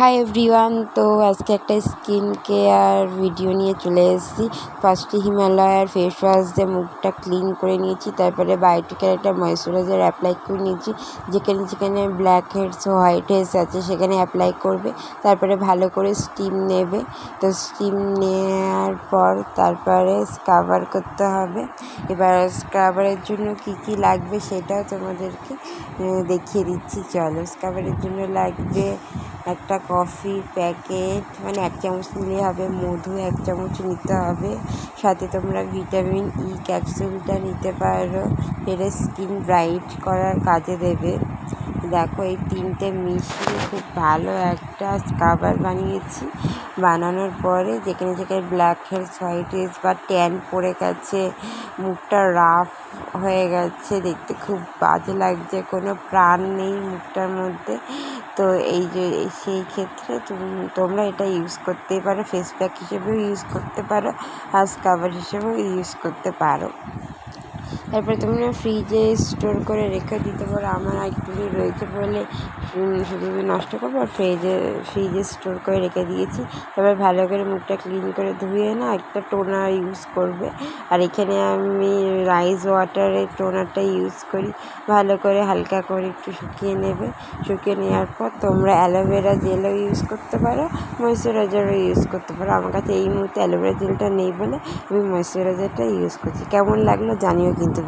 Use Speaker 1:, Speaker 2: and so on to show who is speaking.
Speaker 1: Hi everyone, তো আজকে একটা স্কিন কেয়ার ভিডিও নিয়ে চলে এসেছি। ফার্স্টে হিমালয়ার ফেস ওয়াশ দিয়ে মুখটা ক্লিন করে নিয়েছি। তারপরে বায়োটিকের একটা ময়েশ্চারাইজার অ্যাপ্লাই করে নিয়েছি, যেখানে যেখানে ব্ল্যাক হেডস হোয়াইট হেডস আছে সেখানে অ্যাপ্লাই করবে। তারপরে ভালো করে স্টিম নেবে। তো স্টিম নেওয়ার পর তারপরে স্ক্রাবার করতে হবে। এবার স্ক্রাবারের জন্য কি কি লাগবে সেটাও তোমাদেরকে দেখিয়ে দিচ্ছি। চলো, স্ক্রাবারের জন্য লাগবে একটা কফি প্যাকেট, মানে 1 চামচ নিলেই হবে। মধু 1 চামচ নিতে হবে। সাথে তোমরা ভিটামিন ই ক্যাপসুলটা নিতে পারো, এটা স্কিন ব্রাইট করার কাজে দেবে। দেখো, এই 3টে মিশিয়ে খুব ভালো একটা স্ক্রাবার বানিয়েছি। বানানোর পরে যেখানে যেখানে ব্ল্যাক হেডস হোয়াইট হেডস বা ট্যান পড়ে গেছে, মুখটা রাফ হয়ে গেছে, দেখতে খুব বাজে লাগছে, কোনো প্রাণ নেই মুখটার মধ্যে, তো এই যে সেই ক্ষেত্রে তোমরা এটা ইউজ করতেই পারো। ফেস প্যাক হিসেবেও ইউজ করতে পারো আর স্ক্রাবার হিসেবেও ইউজ করতে পারো। তারপরে তোমরা ফ্রিজে স্টোর করে রেখে দিতে পারো। আমার একটুখানি রয়েছে বলে শুধু নষ্ট করবো, আর ফ্রিজে স্টোর করে রেখে দিয়েছি। তারপর ভালো করে মুখটা ক্লিন করে ধুয়ে না একটা টোনার ইউজ করবে। আর এখানে আমি রাইস ওয়াটারের টোনারটা ইউজ করি। ভালো করে হালকা করে একটু শুকিয়ে নেবে। শুকিয়ে নেওয়ার পর তোমরা অ্যালোভেরা জেলও ইউজ করতে পারো, ময়েশ্চারাইজারও ইউজ করতে পারো। আমার কাছে এই মুহূর্তে অ্যালোভেরা জেলটা নেই বলে আমি ময়েশ্চারাইজারটা ইউজ করছি। কেমন লাগলো জানিও কিন্তু।